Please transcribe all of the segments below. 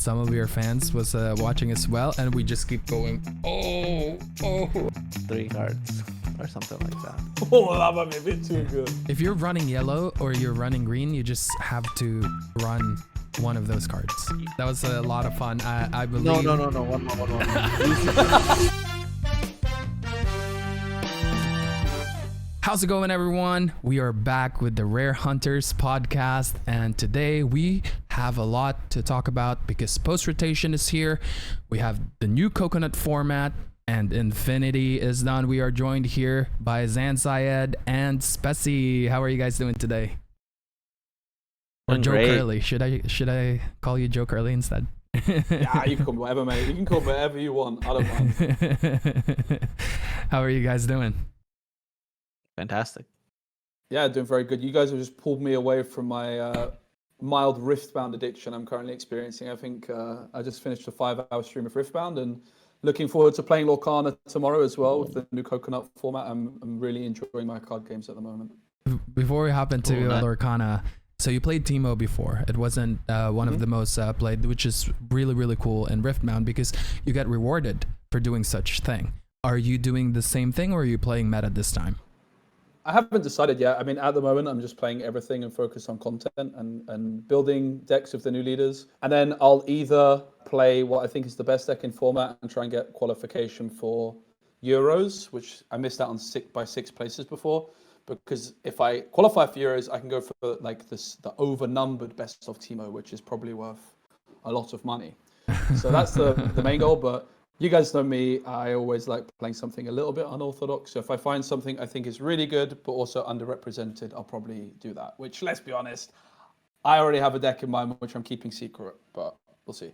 some of your fans was watching as well, and we just keep going. Oh. 3 cards or something like that. Oh, that might be a bit too good. If you're running yellow or you're running green, you just have to run one of those cards. That was a lot of fun. I believe. No. One more. How's it going, everyone? We are back with the Rarehunters podcast, and today we have a lot to talk about because post-rotation is here. We have the new coconut format, and Infinity is done. We are joined here by Zan Syed and Spessy. How are you guys doing today? Or Doing Joe great. Curley. Should I call you Joe Curley instead? Yeah, you can call me whatever, mate. You can call me whatever you want. I don't mind. How are you guys doing? Fantastic. Yeah, doing very good. You guys have just pulled me away from my mild Riftbound addiction I'm currently experiencing. I think I just finished a 5-hour stream of Riftbound and looking forward to playing Lorcana tomorrow as well with the new coconut format. I'm really enjoying my card games at the moment. Before we hop into Cool. Lorcana, so you played Teemo before. It wasn't one of the most played, which is really, really cool in Riftbound because you get rewarded for doing such thing. Are you doing the same thing or are you playing meta this time? I haven't decided yet. I mean, at the moment, I'm just playing everything and focus on content and building decks with the new leaders. And then I'll either play what I think is the best deck in format and try and get qualification for Euros, which I missed out on 6 places before. Because if I qualify for Euros, I can go for like the over-numbered best of Teemo, which is probably worth a lot of money. So that's the main goal. But you guys know me, I always like playing something a little bit unorthodox. So if I find something I think is really good, but also underrepresented, I'll probably do that. Which, let's be honest, I already have a deck in mind, which I'm keeping secret, but we'll see.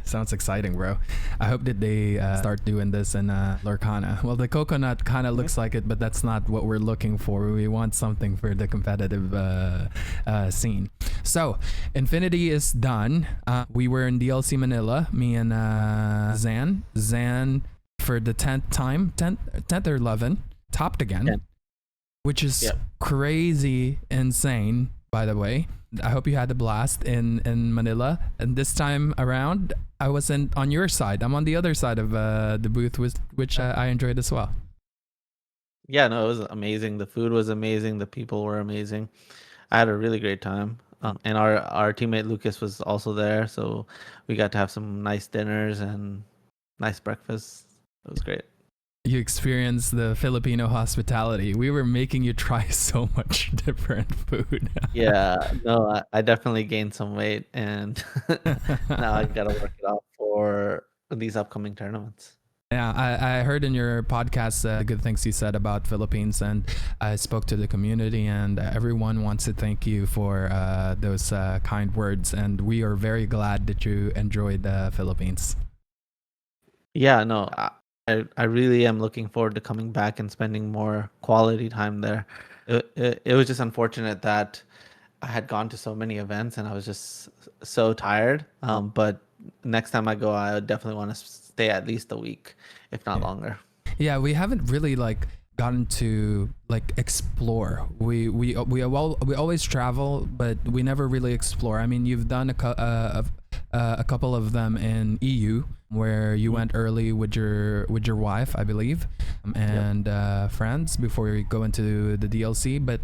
Sounds exciting, bro. I hope that they start doing this in Lorcana. Well, the coconut kind of looks like it, but that's not what we're looking for. We want something for the competitive scene. So, Infinity is done. We were in DLC Manila, me and Zan. Zan, for the 10th time, 10th or 11th, topped again, 10th. which is crazy insane, by the way. I hope you had a blast in Manila. And this time around, I wasn't on your side. I'm on the other side of the booth, which I enjoyed as well. Yeah, no, it was amazing. The food was amazing. The people were amazing. I had a really great time. And our teammate Lucas was also there, so we got to have some nice dinners and nice breakfasts. It was great. You experienced the Filipino hospitality. We were making you try so much different food. Yeah, no, I definitely gained some weight, and now I gotta work it out for these upcoming tournaments. Yeah, I heard in your podcast the good things you said about Philippines, and I spoke to the community, and everyone wants to thank you for those kind words, and we are very glad that you enjoyed the Philippines. Yeah, no, I really am looking forward to coming back and spending more quality time there. It was just unfortunate that I had gone to so many events and I was just so tired. But next time I go, I definitely want to stay at least a week, if not longer. Yeah, we haven't really gotten to explore. We always travel, but we never really explore. I mean, you've done a couple of them in EU where you went early with your wife, I believe, and friends before you go into the DLC. But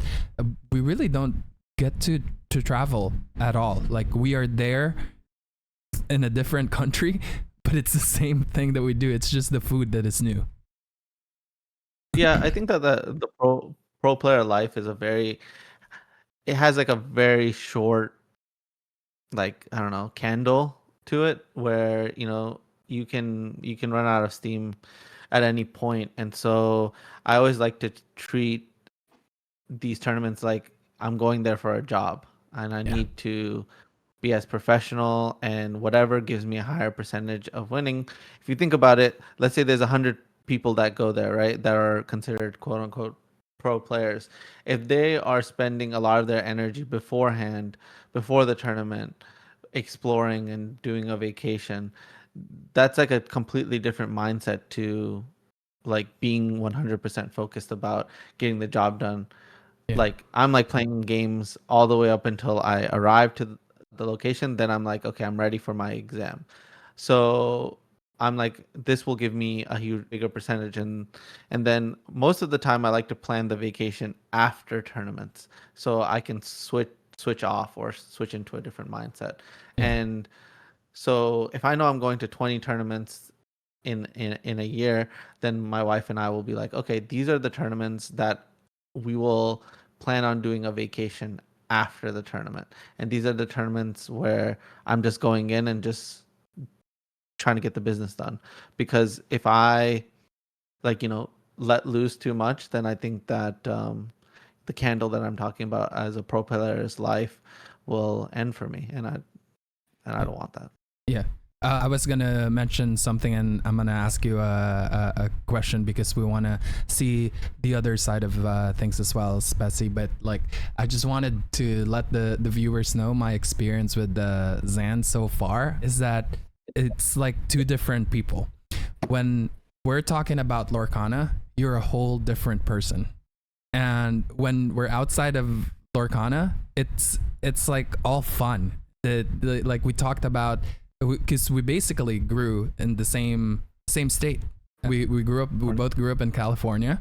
we really don't get to travel at all. Like, we are there in a different country, but it's the same thing that we do. It's just the food that is new. Yeah, I think that the pro player life is it has like a very short, like, I don't know, candle to it, where you can run out of steam at any point. And so I always like to treat these tournaments like I'm going there for a job, and I need to be as professional, and whatever gives me a higher percentage of winning. If you think about it, let's say there's 100 people that go there, right, that are considered quote unquote pro players. If they are spending a lot of their energy beforehand, before the tournament, exploring and doing a vacation, that's like a completely different mindset to like being 100% focused about getting the job done. Yeah. Like, I'm like playing games all the way up until I arrive to the location, then I'm like, okay, I'm ready for my exam. So I'm like, this will give me a huge bigger percentage, and then most of the time I like to plan the vacation after tournaments, so I can switch off or switch into a different mindset. Yeah. And so if I know I'm going to 20 tournaments in a year, then my wife and I will be like, okay, these are the tournaments that we will plan on doing a vacation after the tournament, and these are the tournaments where I'm just going in and just trying to get the business done. Because if I like, let loose too much, then I think that the candle that I'm talking about as a pro player's life will end for me, and I don't want that. Yeah. I was gonna mention something, and I'm gonna ask you a question because we want to see the other side of things as well, Spessy. But like, I just wanted to let the viewers know my experience with Zan so far is that it's like two different people. When we're talking about Lorcana, you're a whole different person, and when we're outside of Lorcana, it's like all fun. Like we talked about, because we basically grew in the same state. We both grew up in California,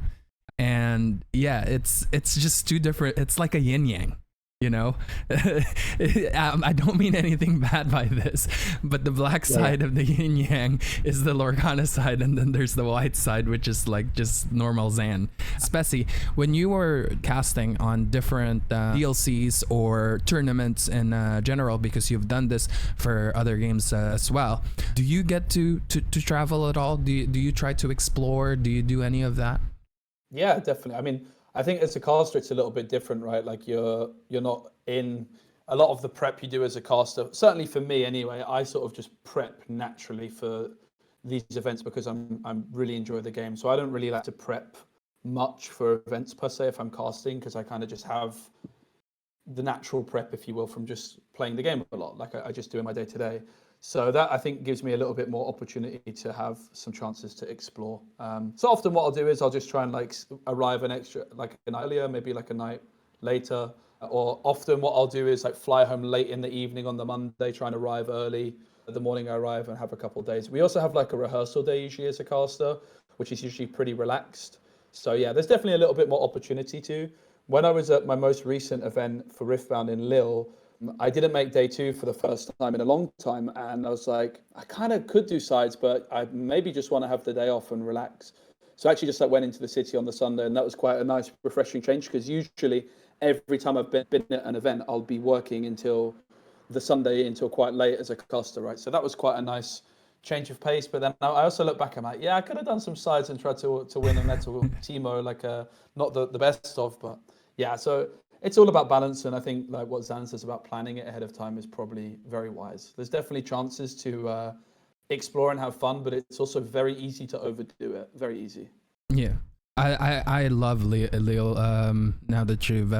and yeah, it's just two different. It's like a yin yang, I don't mean anything bad by this, but the black side of the yin yang is the Lorcana side, and then there's the white side, which is like just normal Zan. Spessy, when you were casting on different DLCs or tournaments in general, because you've done this for other games as well, do you get to travel at all? Do you try to explore? Do you do any of that? Yeah, definitely. I mean, I think as a caster, it's a little bit different, right? Like you're not in a lot of the prep you do as a caster. Certainly for me, anyway, I sort of just prep naturally for these events because I'm really enjoy the game. So I don't really like to prep much for events per se if I'm casting, because I kind of just have the natural prep, if you will, from just playing the game a lot, like I just do in my day to day. So that I think gives me a little bit more opportunity to have some chances to explore. So often what I'll do is I'll just try and like arrive an night earlier, maybe like a night later. Or often what I'll do is like fly home late in the evening on the Monday, try and arrive early. The morning I arrive and have a couple of days. We also have like a rehearsal day usually as a caster, which is usually pretty relaxed. So yeah, there's definitely a little bit more opportunity to. When I was at my most recent event for Riftbound in Lille, I didn't make day 2 for the first time in a long time, and I was like, I kind of could do sides, but I maybe just want to have the day off and relax. So I actually just like went into the city on the Sunday, and that was quite a nice, refreshing change, because usually every time I've been at an event, I'll be working until the Sunday until quite late as a caster, right? So that was quite a nice change of pace. But then I also look back, I'm like, yeah, I could have done some sides and tried to win a Metal Timo, like not the best of, but yeah. So it's all about balance, and I think like what Zan says about planning it ahead of time is probably very wise. There's definitely chances to explore and have fun, but it's also very easy to overdo it. Very easy. Yeah. I love Lille. Now that you've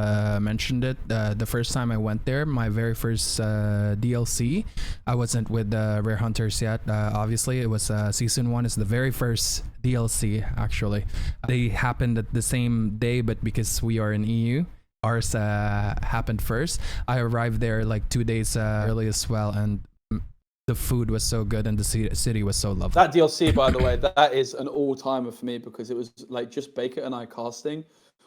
mentioned it, the first time I went there, my very first DLC, I wasn't with Rarehunters yet. Obviously, it was season 1. It's the very first DLC. Actually, they happened at the same day, but because we are in EU, ours happened first. I arrived there like 2 days early as well, and the food was so good and the city was so lovely. That DLC, by the way, that is an all-timer for me, because it was like just Baker and I casting.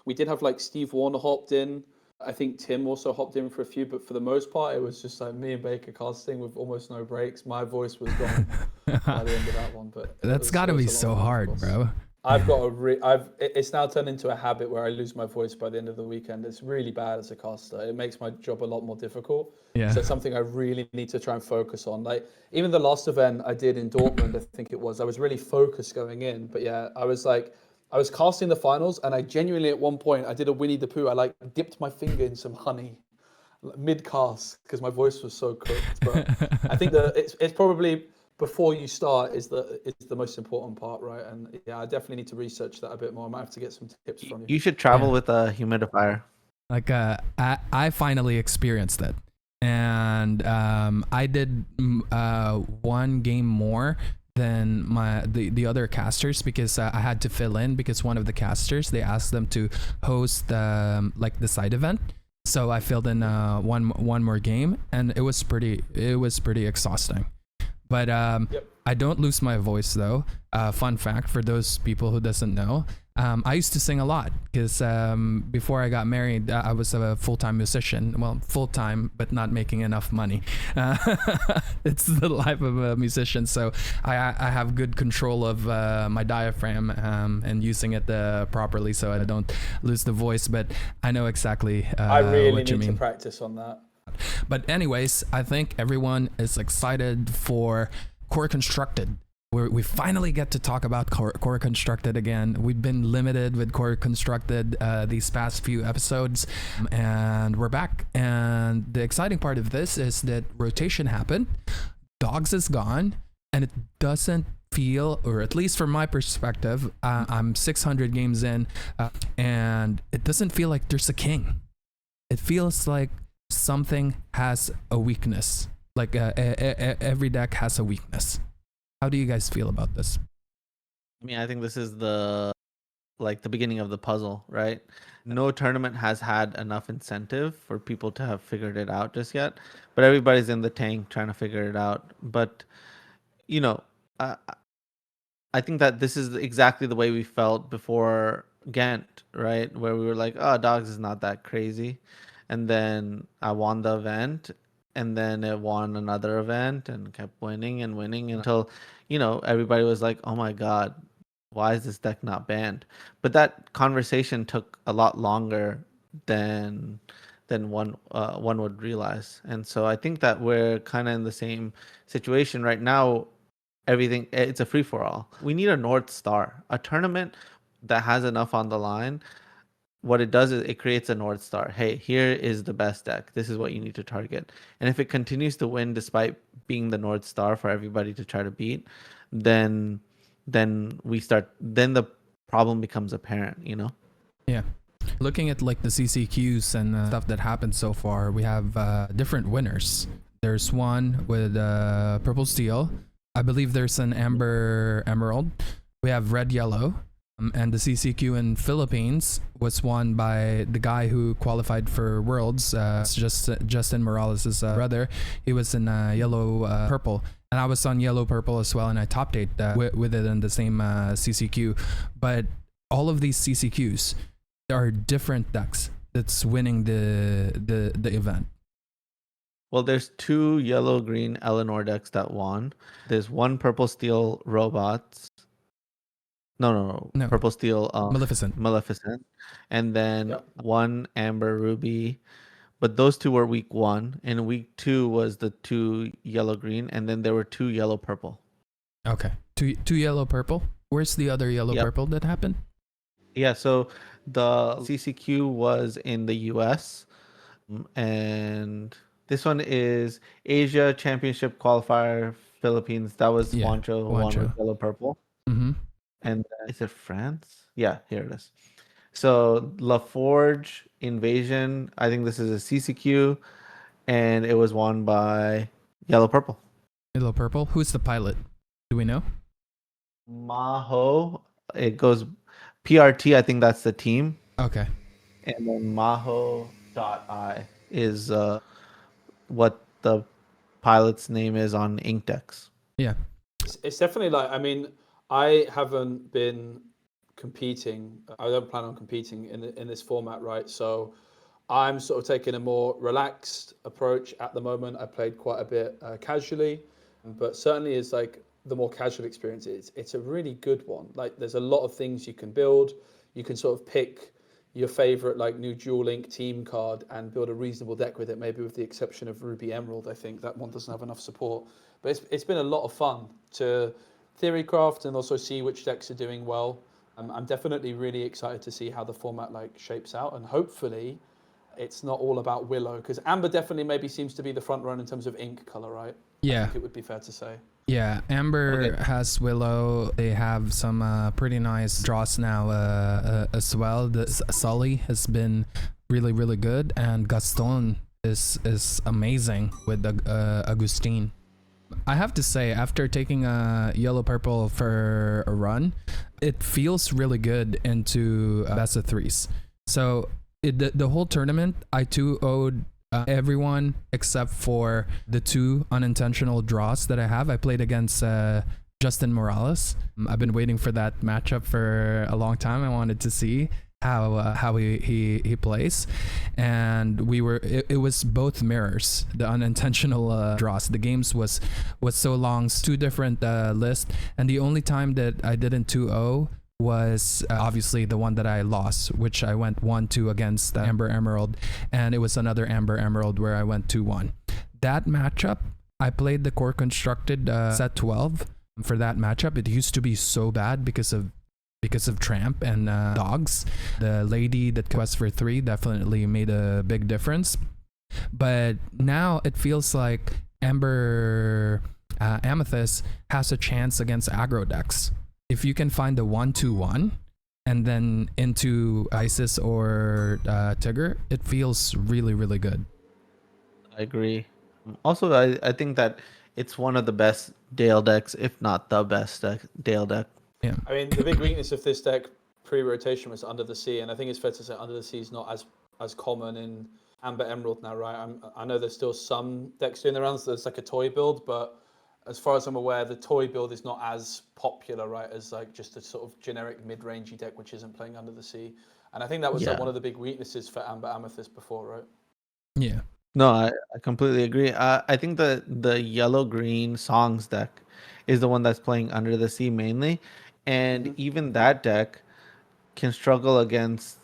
We did have like Steve Warner hopped in. I think Tim also hopped in for a few, but for the most part, it was just like me and Baker casting with almost no breaks. My voice was gone by the end of that one. But that's got to be so hard, bro. I've got it's now turned into a habit where I lose my voice by the end of the weekend. It's really bad as a caster. It makes my job a lot more difficult. Yeah. So it's something I really need to try and focus on. Like even the last event I did in Dortmund, I think it was, I was really focused going in. But yeah, I was casting the finals, and I genuinely at one point I did a Winnie the Pooh. I like dipped my finger in some honey mid cast because my voice was so cooked. But I think that it's probably before you start is the most important part, right? And yeah, I definitely need to research that a bit more. I might have to get some tips from you. You should travel with a humidifier. Like I finally experienced it, and I did one game more than the other casters, because I had to fill in, because one of the casters, they asked them to host like the side event. So I filled in one more game, and it was pretty exhausting. But I don't lose my voice though. Fun fact for those people who doesn't know, I used to sing a lot because before I got married, I was a full-time musician. Well, full-time, but not making enough money. It's the life of a musician. So I have good control of my diaphragm and using it properly so I don't lose the voice. But I know exactly I really what you need to mean. practice on that. But anyways, I think everyone is excited for Core Constructed. We finally get to talk about Core Constructed again. We've been limited with Core Constructed these past few episodes, and we're back. And the exciting part of this is that rotation happened, Dogs is gone, and it doesn't feel, or at least from my perspective, I'm 600 games in, and it doesn't feel like there's a king. It feels like something has a weakness. Like every deck has a weakness. How do you guys feel about this? I mean, I think this is the beginning of the puzzle, right? No tournament has had enough incentive for people to have figured it out just yet, but everybody's in the tank trying to figure it out. But you know, I think that this is exactly the way we felt before Ghent, right? Where we were like, oh, Dogs is not that crazy. And then I won the event, and then it won another event and kept winning and winning until, everybody was like, oh my God, why is this deck not banned? But that conversation took a lot longer than one would realize. And so I think that we're kind of in the same situation right now. It's a free for all. We need a North Star, a tournament that has enough on the line. What it does is it creates a North Star. Hey, here is the best deck. This is what you need to target. And if it continues to win despite being the North Star for everybody to try to beat, then the problem becomes apparent, Yeah. Looking at like the CCQs and stuff that happened so far, we have different winners. There's one with purple steel. I believe there's an amber emerald. We have red yellow. And the CCQ in Philippines was won by the guy who qualified for Worlds, Justin Morales' brother. He was in yellow purple, and I was on yellow purple as well, and I top 8 with it in the same CCQ. But all of these CCQs, there are different decks that's winning the event. Well, there's 2 yellow-green Eleanor decks that won. There's 1 purple steel robots. No. Purple steel. Maleficent, and then 1 amber ruby. But those 2 were week 1, and week 2 was the 2 yellow green, and then there were 2 yellow purple. Okay, two yellow purple. Where's the other yellow purple that happened? Yeah, so the CCQ was in the US, and this one is Asia Championship Qualifier Philippines. That was Juancho won with yellow purple. Mm-hmm. And is it France? Yeah, here it is. So La Forge Invasion, I think this is a CCQ, and it was won by Yellow Purple. Yellow Purple. Who's the pilot? Do we know? Maho. It goes PRT. I think that's the team. Okay. And then Maho.I is what the pilot's name is on Inkdex. Yeah. It's definitely like, I mean, I haven't been competing. I don't plan on competing in this format, right? So I'm sort of taking a more relaxed approach at the moment. I played quite a bit casually, but certainly is like the more casual experience. It's a really good one. Like there's a lot of things you can build. You can sort of pick your favorite like new Duel Link team card and build a reasonable deck with it, maybe with the exception of Ruby Emerald. I think that one doesn't have enough support. But it's been a lot of fun to theorycraft and also see which decks are doing well. I'm definitely really excited to see how the format like shapes out, and hopefully it's not all about Willow, because Amber definitely maybe seems to be the front runner in terms of ink color, right? Yeah, I think it would be fair to say. Yeah, Amber has Willow. They have some pretty nice draws now as well. Sully has been really, really good, and Gaston is amazing with Agustin. I have to say, after taking yellow purple for a run, it feels really good into best of threes. So The whole tournament, I 2-0'd everyone except for the 2 unintentional draws that I have. I played against Justin Morales. I've been waiting for that matchup for a long time. I wanted to see how he plays, and it was both mirrors, the unintentional draws. The games was so long, 2 different lists, and the only time that I didn't 2-0 was obviously the one that I lost, which I went 1-2 against Amber Emerald, and it was another Amber Emerald where I went 2-1. That matchup, I played the core constructed set 12 for that matchup. It used to be so bad because of Tramp and dogs. The lady that quests for 3 definitely made a big difference. But now it feels like Amber Amethyst has a chance against aggro decks. If you can find the 1-2-1 and then into Isis or Tigger, it feels really, really good. I agree. Also, I think that it's one of the best Dale decks, if not the best Dale deck. Yeah. I mean, the big weakness of this deck pre-rotation was Under the Sea, and I think it's fair to say Under the Sea is not as common in Amber Emerald now, right? I know there's still some decks doing the rounds. There's like a toy build, but as far as I'm aware, the toy build is not as popular, right, as like just a sort of generic mid-rangey deck which isn't playing Under the Sea. And I think that was like one of the big weaknesses for Amber Amethyst before, right? Yeah. No, I completely agree. I think the yellow-green songs deck is the one that's playing Under the Sea mainly, and even that deck can struggle against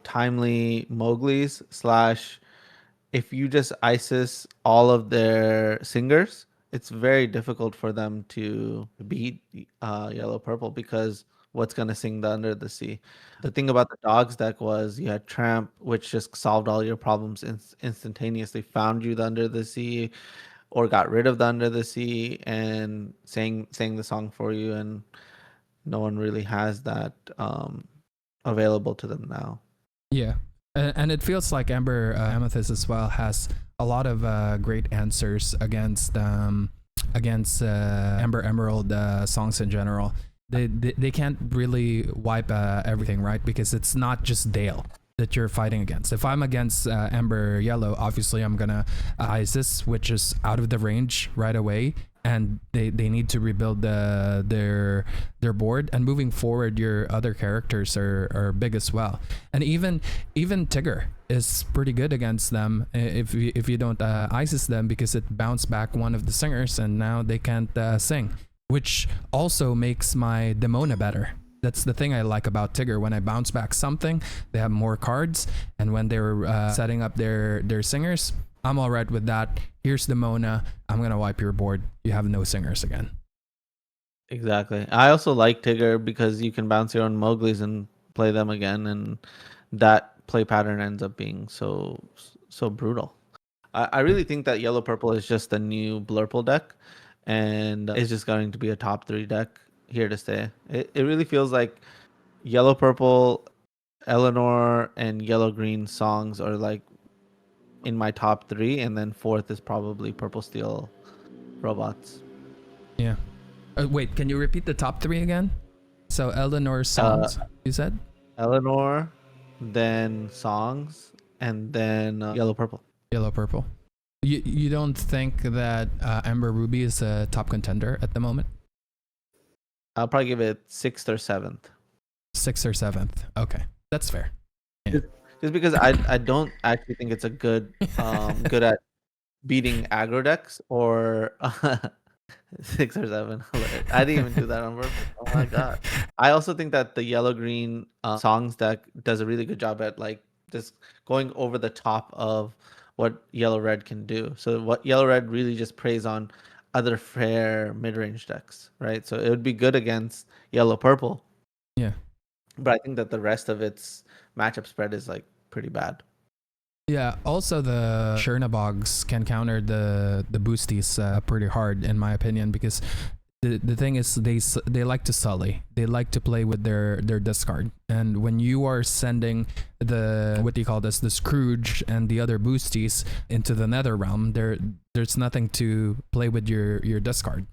timely Mowgli's / if you just Isis all of their singers, it's very difficult for them to beat yellow purple because what's gonna sing the Under the Sea? The thing about the dogs deck was you had Tramp, which just solved all your problems instantaneously, found you the Under the Sea, or got rid of the Under the Sea and sang the song for you, and no one really has that available to them now. Yeah. And it feels like Amber Amethyst as well has a lot of great answers against Amber Emerald songs in general. They can't really wipe everything, right? Because it's not just Dale that you're fighting against. If I'm against Amber Yellow, obviously I'm gonna Isis, which is out of the range right away, and they need to rebuild their board. And moving forward, your other characters are big as well. And even Tigger is pretty good against them if you don't Isis them, because it bounced back one of the singers and now they can't sing, which also makes my Demona better. That's the thing I like about Tigger. When I bounce back something, they have more cards, and when they're setting up their singers, I'm all right with that. Here's Demona. I'm gonna wipe your board. You have no singers again. Exactly. I also like Tigger because you can bounce your own Mowgli's and play them again, and that play pattern ends up being so brutal. I really think that yellow purple is just a new Blurple deck, and it's just going to be a top 3 deck here to stay. It really feels like yellow purple, Eleanor, and yellow green songs are like in my top 3, and then 4th is probably purple steel robots. Yeah. Wait, can you repeat the top 3 again? So Eleanor's songs, you said? Eleanor, then songs, and then yellow purple. Yellow purple. You don't think that Amber Ruby is a top contender at the moment? I'll probably give it 6th or 7th. 6th or 7th. Okay, that's fair. Yeah. Just because I don't actually think it's a good good at beating aggro decks or 6 or 7. I didn't even do that on purpose. Oh my god! I also think that the yellow green songs deck does a really good job at like just going over the top of what yellow red can do. So what yellow red really just preys on other fair mid range decks, right? So it would be good against yellow purple. Yeah. But I think that the rest of its matchup spread is like pretty bad. Yeah, also the Chernabogs can counter the boosties pretty hard, in my opinion, because the thing is they like to sully. They like to play with their discard. And when you are sending the, what do you call this, the Scrooge and the other boosties into the Nether Realm, there's nothing to play with your discard.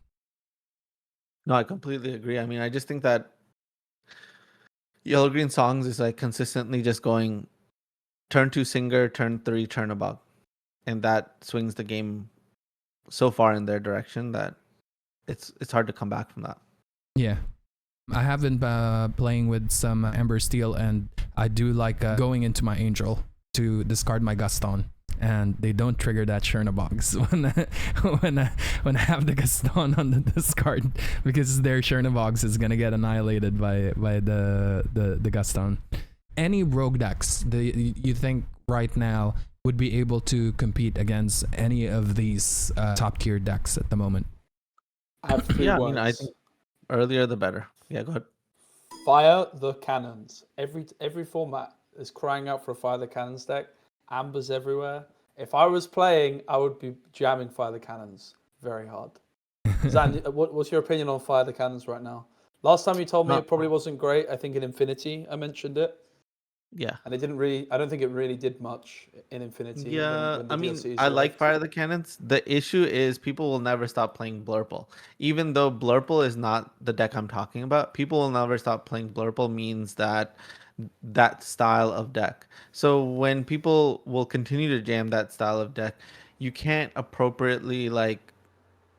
No, I completely agree. I mean, I just think that yellow green songs is like consistently just going turn 2 Singer, turn 3 Chernobog, and that swings the game so far in their direction that it's hard to come back from that. Yeah. I have been playing with some Ember Steel, and I do like going into my Angel to discard my Gaston, and they don't trigger that Chernobogs when I have the Gaston on the discard, because their Chernobogs is gonna get annihilated by the Gaston. Any rogue decks you think right now would be able to compete against any of these top tier decks at the moment? I have three Yeah, words. I think earlier the better. Yeah, go ahead. Fire the cannons. Every format is crying out for a fire the cannons deck. Ambers everywhere. If I was playing, I would be jamming fire the cannons very hard. Zan, what's your opinion on fire the cannons right now? Last time you told me it probably wasn't great. I think in Infinity I mentioned it. Yeah. And it didn't really. I don't think it really did much in Infinity. Yeah, when the I mean, DLCs I like arrived. Fire the Cannons. The issue is people will never stop playing Blurple. Even though Blurple is not the deck I'm talking about, people will never stop playing Blurple means that style of deck. So when people will continue to jam that style of deck, you can't appropriately like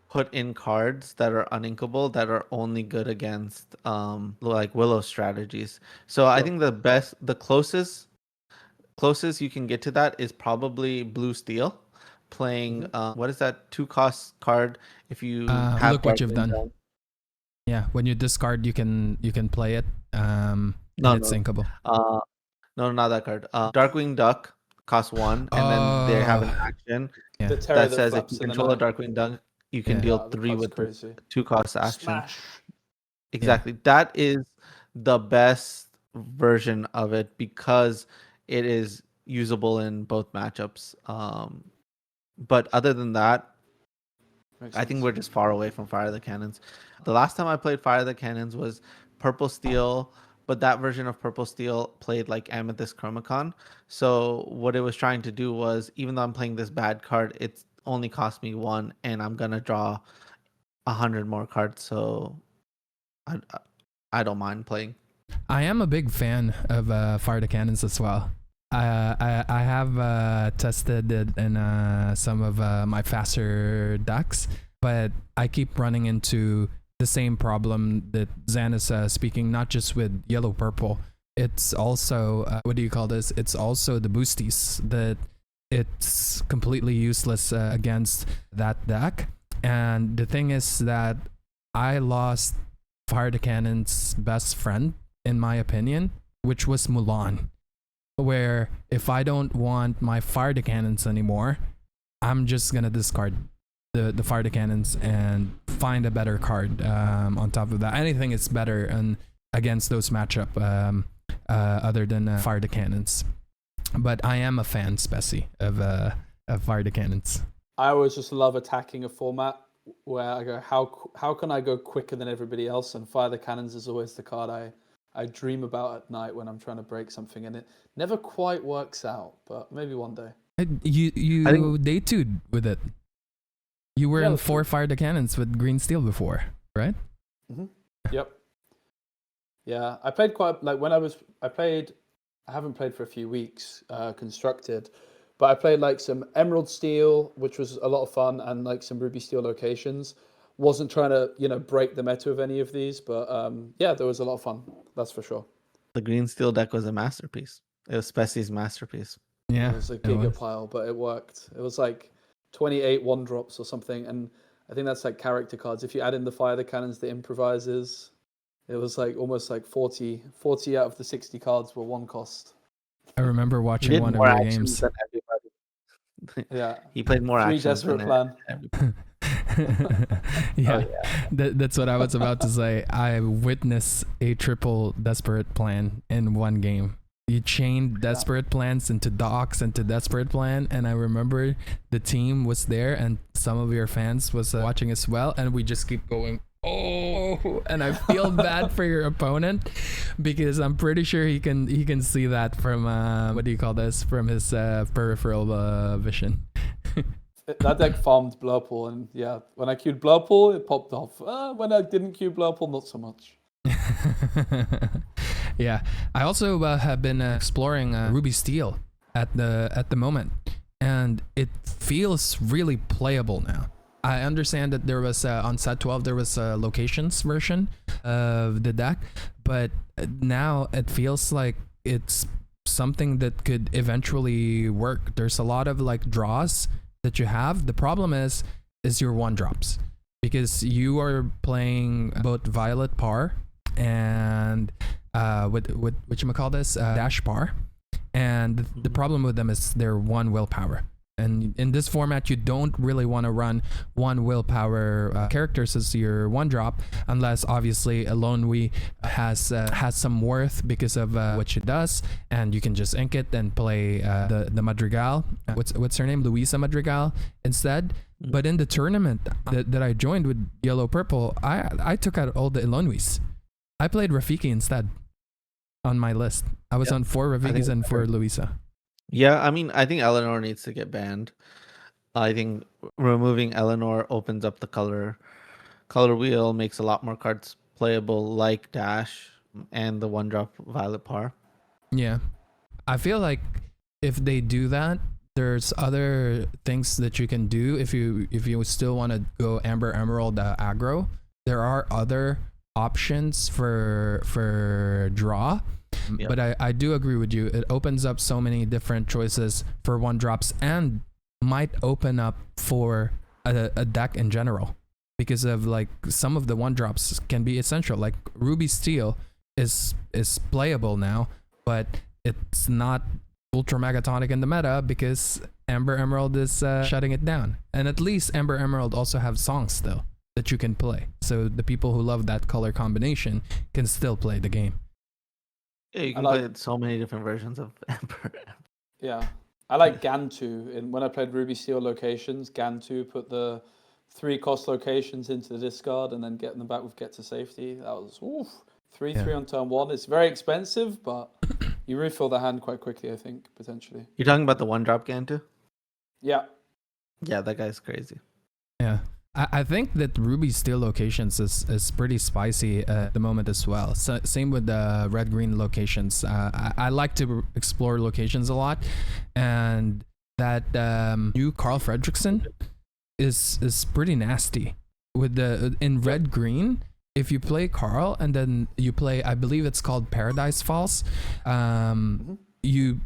put in cards that are uninkable that are only good against like Willow strategies. So I Sure. think the closest you can get to that is probably Blue Steel playing what is that 2 cost card if you have Look what you've Darkwing done. Duck. Yeah, when you discard, you can play it, and it's syncable. No, not that card. Darkwing Duck costs 1, and then they have an action Yeah. The terror that says if flaps you in the control a night. Darkwing Duck, you can Yeah. deal Wow, the 3 card's with the crazy. 2 cost action. Smash. Exactly. That is the best version of it because it is usable in both matchups. But other than that, Makes I think sense. we're just far away from Fire the Cannons. The last time I played Fire the Cannons was Purple Steel, but that version of Purple Steel played like Amethyst Chromacon. So what it was trying to do was, even though I'm playing this bad card, it's only cost me 1, and I'm gonna draw 100 more cards. So I don't mind playing. I am a big fan of Fire the Cannons as well. I have tested it in some of my faster decks, but I keep running into the same problem that Zan is speaking, not just with yellow purple. It's also what do you call this? It's also the boosties that it's completely useless against that deck. And the thing is that I lost Fire the Cannon's best friend, in my opinion, which was Mulan. Where if I don't want my Fire the Cannons anymore, I'm just gonna discard the Fire the Cannons and find a better card on top of that. Anything is better and against those matchup other than Fire the Cannons. But I am a fan, Specie, of Fire the Cannons. I always just love attacking a format where I go, how can I go quicker than everybody else? And Fire the Cannons is always the card I dream about at night when I'm trying to break something, and it never quite works out, but maybe one day. You day two'd with it. You were Yeah, in that's 4 true. Fire the Cannons with Green Steel before, right? Yep. Yeah, I played quite like when I haven't played for a few weeks, Constructed, but I played like some Emerald Steel, which was a lot of fun, and like some Ruby Steel locations. Wasn't trying to break the meta of any of these, but yeah, there was a lot of fun. That's for sure. The Green Steel deck was a masterpiece. It was Specie's masterpiece. Yeah, It was a it was. giga pile, but it worked. It was like 28 1-drops or something, and I think that's like character cards. If you add in the Fire the Cannons, the improvisers, it was like almost like 40 out of the 60 cards were 1 cost. I remember He watching did one of more your actions games. than everybody. Yeah. He played more 3 actions than Desperate Plan. everybody. Yeah, that's what I was about to say. I witnessed a triple Desperate Plan in one game. You chained Desperate Plans into Docs into Desperate Plan, and I remember the team was there and some of your fans was watching as well, and we just keep going, oh, and I feel bad for your opponent because I'm pretty sure he can see that from what do you call this, from his peripheral vision. That deck farmed Blurple, and yeah, when I queued Blurple, it popped off. When I didn't queue Blurple, not so much. Yeah, I also have been exploring Ruby Steel. at the moment, and it feels really playable now. I understand that there was on set 12 there was a locations version of the deck, but now it feels like it's something that could eventually work. There's a lot of like draws that you have. The problem is your one drops, because you are playing both Violet Par and what you call this Dash Par, and the problem with them is their one willpower. And in this format, you don't really want to run one willpower characters as your one drop, unless obviously Alonwe has some worth because of what she does, and you can just ink it and play the Madrigal. What's her name? Luisa Madrigal instead. But in the tournament that I joined with Yellow Purple, I took out all the Alonwes. I played Rafiki instead on my list. I was on 4 Rafikis and 4 Luisa. Yeah, I mean, I think Eleanor needs to get banned. I think removing Eleanor opens up the color wheel, makes a lot more cards playable, like Dash and the one drop Violet Par. Yeah, I feel like if they do that, there's other things that you can do if you still want to go Amber Emerald aggro. There are other options for draw. Yep. But I do agree with you. It opens up so many different choices for one drops, and might open up for a deck in general, because of like some of the one drops can be essential. Like Ruby Steel is playable now, but it's not ultra megatonic in the meta because Amber Emerald is shutting it down. And at least Amber Emerald also have songs still that you can play, so the people who love that color combination can still play the game. Yeah, you can play so many different versions of Emperor. Yeah, I like Gantu. When I played Ruby Steel locations, Gantu put the 3 cost locations into the discard and then getting them back with get to safety. That was 3/3 on turn 1. It's very expensive, but you refill the hand quite quickly, I think, potentially. You're talking about the one drop Gantu? Yeah. Yeah, that guy's crazy. Yeah. I think that Ruby Steel locations is pretty spicy at the moment as well. So, same with the red-green locations. I like to explore locations a lot, and that new Carl Fredrickson is pretty nasty. With the in red-green, if you play Carl and then you play, I believe it's called Paradise Falls.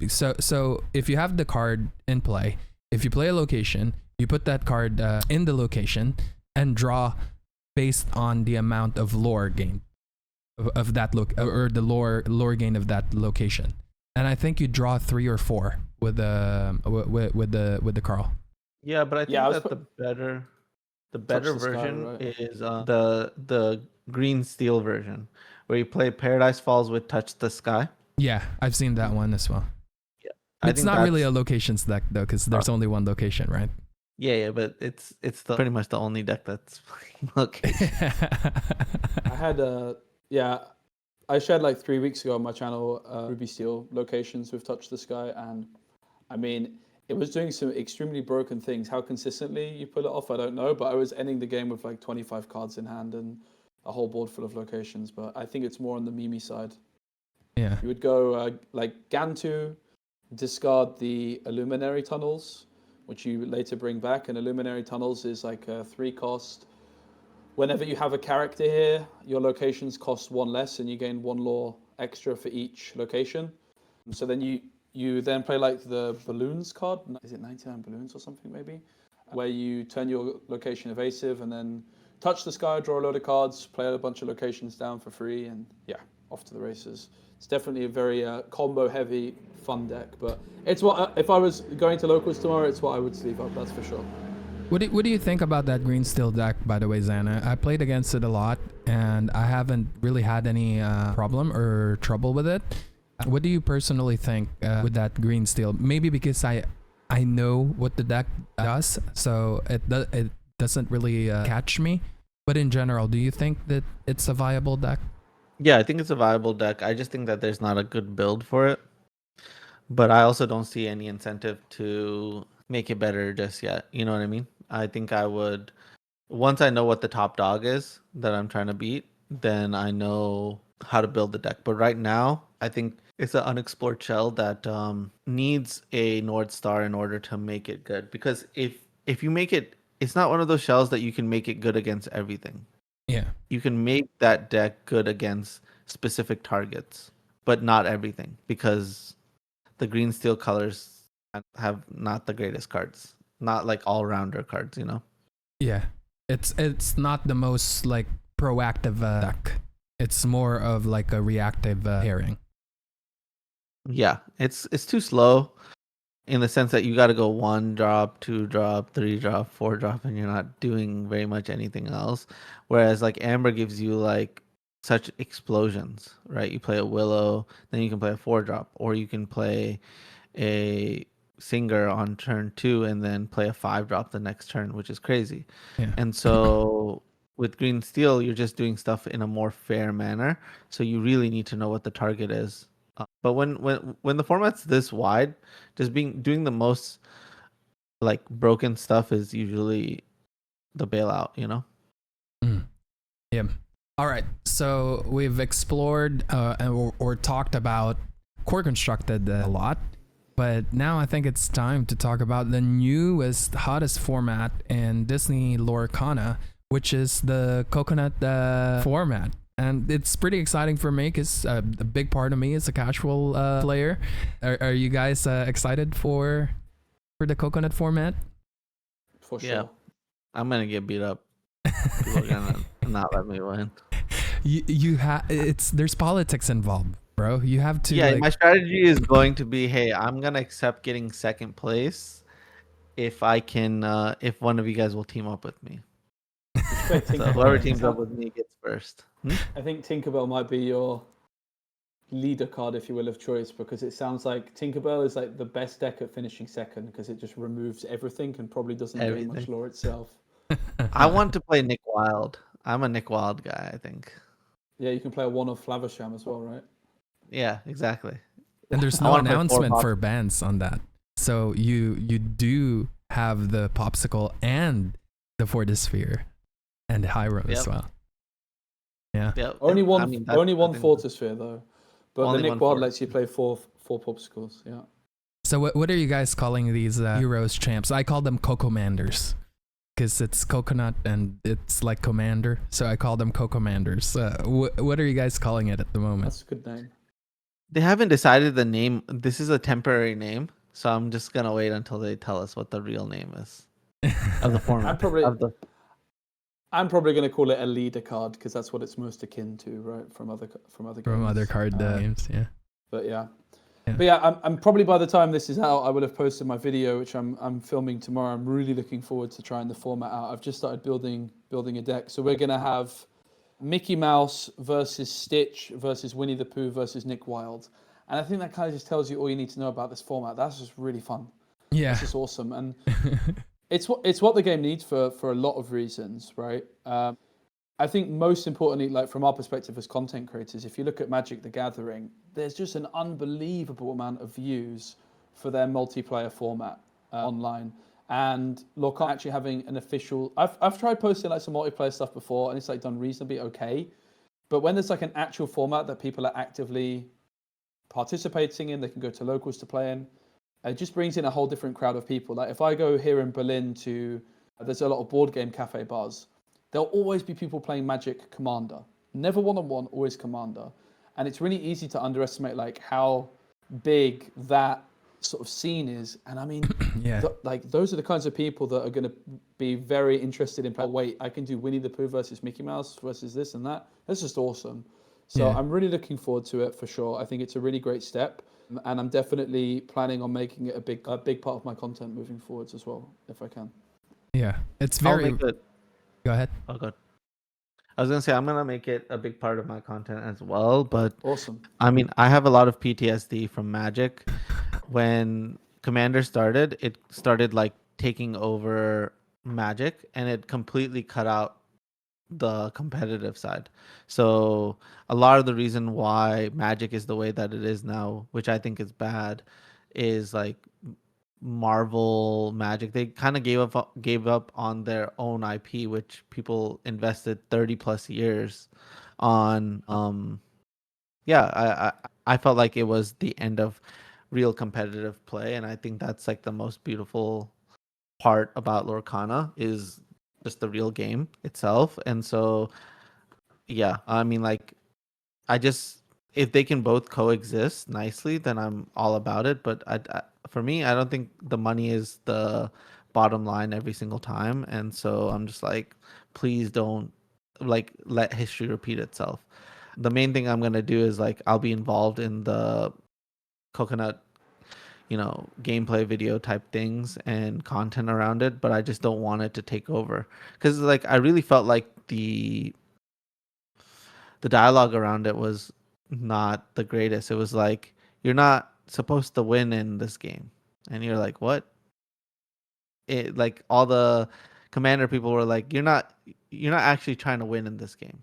So if you have the card in play, if you play a location, you put that card in the location and draw based on the amount of lore gain of that or the lore gain of that location. And I think you draw 3 or 4 with the Carl. Yeah, but I think that the better version is the green steel version, where you play Paradise Falls with Touch the Sky. Yeah, I've seen that one as well. Yeah, it's not really a locations deck though, because there's only one location, right? Yeah, but it's pretty much the only deck that's playing location. I had I shared like 3 weeks ago on my channel Ruby Steel locations with Touch the Sky, and I mean it was doing some extremely broken things. How consistently you pull it off, I don't know, but I was ending the game with like 25 cards in hand and a whole board full of locations. But I think it's more on the Mimi side. Yeah, you would go like Gantu, discard the Illuminary Tunnels, which you later bring back, and Illuminary Tunnels is like a 3 cost. Whenever you have a character here, your locations cost 1 less, and you gain 1 lore extra for each location. And so then you then play like the balloons card. Is it 99 balloons or something maybe? Where you turn your location evasive and then touch the sky, draw a load of cards, play a bunch of locations down for free, and yeah, off to the races. It's definitely a very combo heavy, fun deck, but it's what if I was going to locals tomorrow, it's what I would sleeve up, that's for sure. What do you think about that green steel deck, by the way, Xana? I played against it a lot, and I haven't really had any problem or trouble with it. What do you personally think with that green steel? Maybe because I know what the deck does, so it doesn't really catch me. But in general, do you think that it's a viable deck? Yeah, I think it's a viable deck. I just think that there's not a good build for it. But I also don't see any incentive to make it better just yet. You know what I mean? I think I would, once I know what the top dog is that I'm trying to beat, then I know how to build the deck. But right now, I think It's an unexplored shell that needs a North Star in order to make it good. Because if you make it, it's not one of those shells that you can make it good against everything. Yeah. You can make that deck good against specific targets, but not everything, because the green steel colors have not the greatest cards, not like all rounder cards, you know. Yeah. It's not the most like proactive deck. It's more of like a reactive pairing. Yeah, it's too slow in the sense that you got to go 1 drop, 2 drop, 3 drop, 4 drop, and you're not doing very much anything else. Whereas like Amber gives you like such explosions, right? You play a Willow, then you can play a 4 drop, or you can play a Singer on turn 2 and then play a 5 drop the next turn, which is crazy. Yeah. And so with Green Steel, you're just doing stuff in a more fair manner. So you really need to know what the target is. But when the format's this wide, just doing the most like broken stuff is usually the bailout, you know? Mm. Yeah. All right. So we've explored or talked about core constructed a lot, but now I think it's time to talk about the newest, hottest format in Disney Lorcana, which is the coconut format. And it's pretty exciting for me because a big part of me is a casual player. Are you guys excited for the coconut format? For sure. Yeah. I'm gonna get beat up. People are gonna not let me win. You have there's politics involved, bro. You have to. Yeah, like, my strategy is going to be, hey, I'm gonna accept getting second place if I can if one of you guys will team up with me. So whoever teams up with me gets first. I think Tinkerbell might be your leader card, if you will, of choice, because it sounds like Tinkerbell is like the best deck at finishing second because it just removes everything and probably doesn't gain much lore itself. I want to play Nick Wild. I'm a Nick Wild guy, I think. Yeah, you can play a one of Flaversham as well, right? Yeah, exactly. And there's I no wanna play announcement 4 for bans on that. So you do have the popsicle and the Fortisphere and the Hyrule as Yep. well. Yeah. Yep. Only one, I mean, only one think- Fortisphere though, but the Only Nick one Wild Fort. lets you play four popsicles. Yeah. So what are you guys calling these heroes champs? I call them Cocomanders because it's coconut and it's like commander. So I call them Cocomanders. What are you guys calling it at the moment? That's a good name. They haven't decided the name. This is a temporary name, so I'm just gonna wait until they tell us what the real name is of the format. I'm probably going to call it a leader card because that's what it's most akin to, right? From other games. From other card games, yeah. But yeah. Yeah. But yeah, I'm probably by the time this is out, I will have posted my video, which I'm filming tomorrow. I'm really looking forward to trying the format out. I've just started building a deck, so we're going to have Mickey Mouse versus Stitch versus Winnie the Pooh versus Nick Wilde, and I think that kind of just tells you all you need to know about this format. That's just really fun. Yeah. It's just awesome, and it's what the game needs for a lot of reasons, right? I think most importantly, like from our perspective as content creators, if you look at Magic the Gathering, there's just an unbelievable amount of views for their multiplayer format online. And Lorcana actually having an official, I've tried posting like some multiplayer stuff before, and it's like done reasonably okay. But when there's like an actual format that people are actively participating in, they can go to locals to play in. It just brings in a whole different crowd of people. Like if I go here in Berlin to, there's a lot of board game cafe bars. There'll always be people playing Magic Commander. Never one-on-one, always Commander. And it's really easy to underestimate like how big that sort of scene is. And I mean, yeah. Like those are the kinds of people that are going to be very interested in playing. Wait, I can do Winnie the Pooh versus Mickey Mouse versus this and that. That's just awesome. So I'm really looking forward to it for sure. I think it's a really great step. And I'm definitely planning on making it a big part of my content moving forwards as well, if I can. Yeah, it's very. Go ahead. Oh, good. I was gonna say I'm gonna make it a big part of my content as well, but awesome. I mean, I have a lot of PTSD from Magic. When Commander started, it started like taking over Magic, and it completely cut out the competitive side. So a lot of the reason why Magic is the way that it is now, which I think is bad, is like Marvel Magic. They kind of gave up on their own IP, which people invested 30 plus years on. I felt like it was the end of real competitive play, and I think that's like the most beautiful part about Lorcana is just the real game itself. And so yeah, I mean, like, I just, if they can both coexist nicely, then I'm all about it. But for me, I don't think the money is the bottom line every single time, and so I'm just like, please don't like let history repeat itself. The main thing I'm gonna do is like I'll be involved in the coconut, gameplay video type things and content around it, but I just don't want it to take over because like I really felt like the dialogue around it was not the greatest. It was like you're not supposed to win in this game, and you're like, what? It like all the commander people were like, you're not actually trying to win in this game,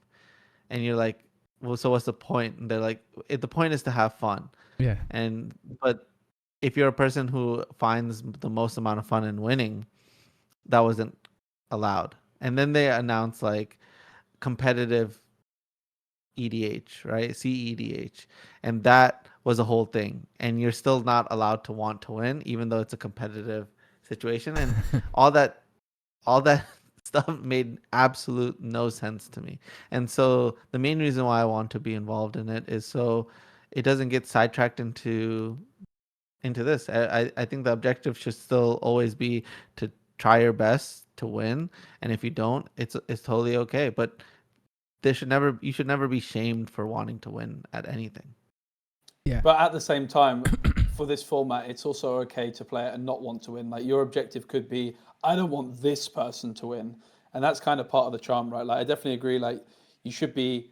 and you're like, well, so what's the point? And they're like, the point is to have fun. Yeah. And but if you're a person who finds the most amount of fun in winning, that wasn't allowed. And then they announced like competitive EDH, right? CEDH. And that was a whole thing. And you're still not allowed to want to win, even though it's a competitive situation. And all that stuff made absolute no sense to me. And so the main reason why I want to be involved in it is so it doesn't get sidetracked into this. I think the objective should still always be to try your best to win. And if you don't, it's totally okay. But you should never be shamed for wanting to win at anything. Yeah. But at the same time, for this format, it's also okay to play it and not want to win. Like your objective could be, I don't want this person to win. And that's kind of part of the charm, right? Like I definitely agree. Like you should be,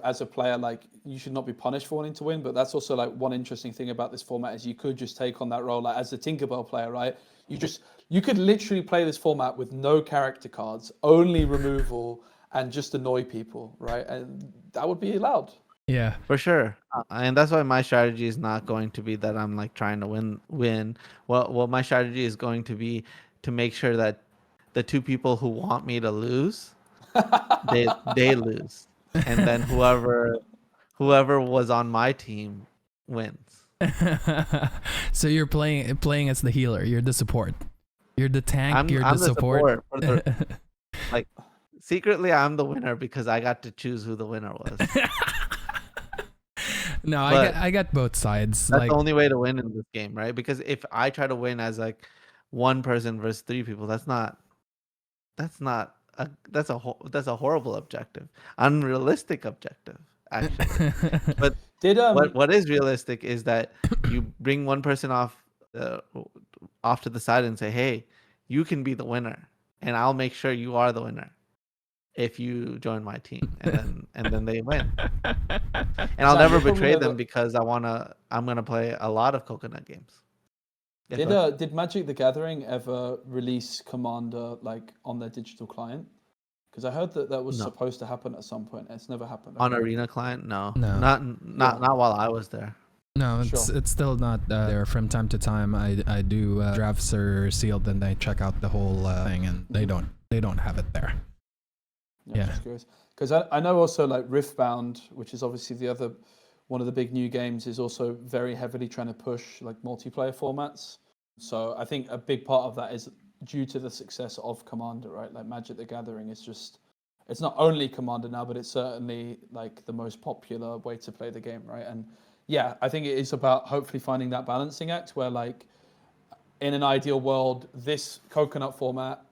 as a player, like you should not be punished for wanting to win. But that's also like one interesting thing about this format is you could just take on that role, like as the Tinkerbell player, right? You could literally play this format with no character cards, only removal, and just annoy people, right? And that would be allowed. Yeah, for sure. And that's why my strategy is not going to be that I'm like trying to win. Well, my strategy is going to be to make sure that the two people who want me to lose, they lose, and then whoever was on my team wins. so you're playing as the healer. You're the support. You're the tank. You're I'm the support. Like secretly, I'm the winner because I got to choose who the winner was. No, I got both sides. That's like the only way to win in this game, right? Because if I try to win as like one person versus three people, that's a horrible objective, unrealistic objective, actually. But what is realistic is that you bring one person off to the side and say, "Hey, you can be the winner, and I'll make sure you are the winner if you join my team," and then they win. And I'll never betray them because I'm gonna play a lot of coconut games. Did Magic the Gathering ever release Commander like on their digital client? Because I heard that was supposed to happen at some point. It's never happened. On Arena client, no. No. Not while I was there. No, it's still not there. From time to time, I do drafts are sealed, and they check out the whole thing, and they don't have it there. Yeah. Just curious. Because I know also like Riftbound, which is obviously the other one of the big new games, is also very heavily trying to push like multiplayer formats. So I think a big part of that is due to the success of Commander, right? Like Magic the Gathering is it's not only Commander now, but it's certainly like the most popular way to play the game, right? And yeah, I think it is about hopefully finding that balancing act where like in an ideal world, this coconut format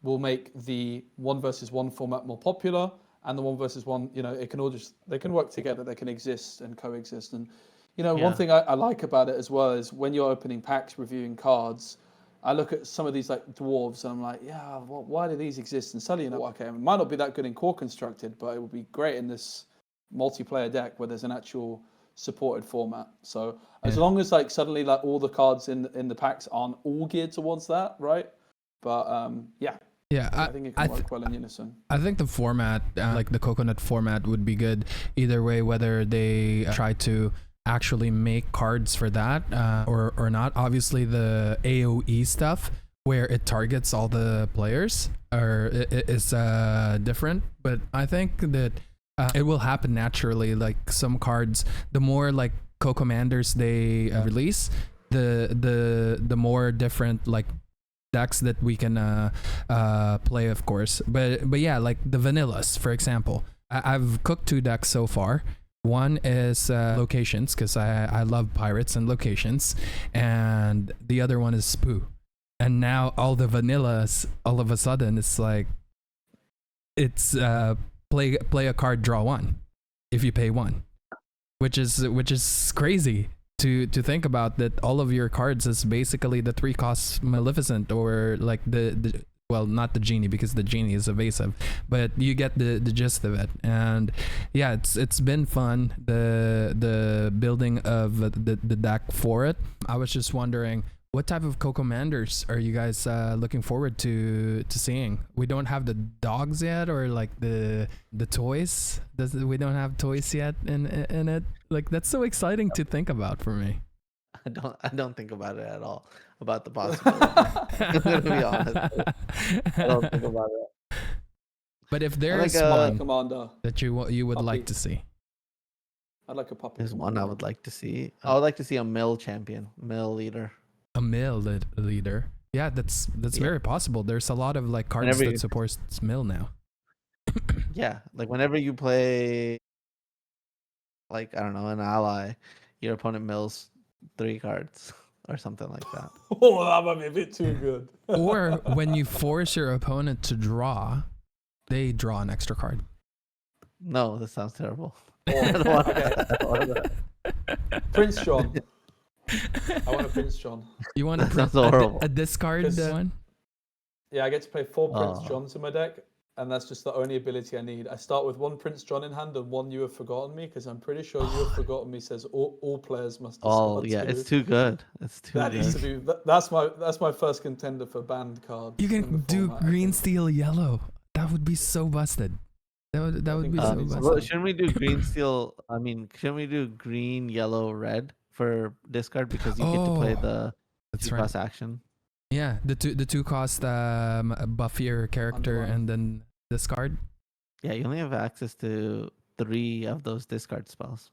will make the 1v1 format more popular, and the 1v1, they can work together, they can exist and coexist. And one thing I like about it as well is when you're opening packs, reviewing cards, I look at some of these like dwarves and I'm like, yeah, why do these exist? And suddenly okay, it might not be that good in core constructed, but it would be great in this multiplayer deck where there's an actual supported format. So as long as like suddenly like all the cards in the packs aren't all geared towards that, right? But yeah, I think it can work well in unison. I think the format, like the coconut format, would be good either way, whether they try to actually make cards for that or not. Obviously, the AoE stuff where it targets all the players is different. But I think that It will happen naturally. Like some cards, the more like co-commanders they release, the more different like decks that we can play, of course. But yeah, like the vanillas, for example. I've cooked 2 decks so far. One is locations, because I love pirates and locations, and the other one is Spoo. And now all the vanillas, all of a sudden, it's like it's play a card, draw 1, if you pay 1, which is crazy to think about, that all of your cards is basically the 3 cost Maleficent, or like the well, not the genie, because the genie is evasive, but you get the gist of it. And yeah, it's been fun, the building of the deck for it. I was just wondering, what type of co-commanders are you guys looking forward to seeing? We don't have the dogs yet, or like the toys. We don't have toys yet in it. Like, that's so exciting to think about for me. I don't think about it at all, about the possibility. I'm gonna be honest. I don't think about it. But if there like is a one Commander. that you would Puppy. like to see, I'd like a puppy. There's one I commander. would like to see. I would like to see a mill champion, mill leader. a mill leader. Yeah, that's Yeah. very possible. There's a lot of like cards Whenever that you- supports mill now. Yeah, like whenever you play, like, I don't know, an ally, your opponent mills 3 cards or something like that. Oh, that might be a bit too good. Or when you force your opponent to draw, they draw an extra card. No, this sounds terrible. Oh, I don't want okay. that. I don't want that. Prince John. I want a Prince John. You want That to sounds horrible. a discard 'Cause- one? Yeah, I get to play 4 Prince Oh. Johns in my deck, and that's just the only ability I need. I start with 1 Prince John in hand and 1 You Have Forgotten Me, because I'm pretty sure You Have Forgotten Me says all players must discard Oh yeah, 2. it's too good. It's too That needs to good. be. That's my first contender for banned cards. You in can the do format, I green, think. steel, yellow. That would be so busted. That would think be that so needs to busted. Well, shouldn't we do green steel? I mean, shouldn't we do green, yellow, red for discard, because you get to play Oh, the That's 2 right. cost action? Yeah, the two cost buff your character Underline. and then discard. Yeah, you only have access to 3 of those discard spells,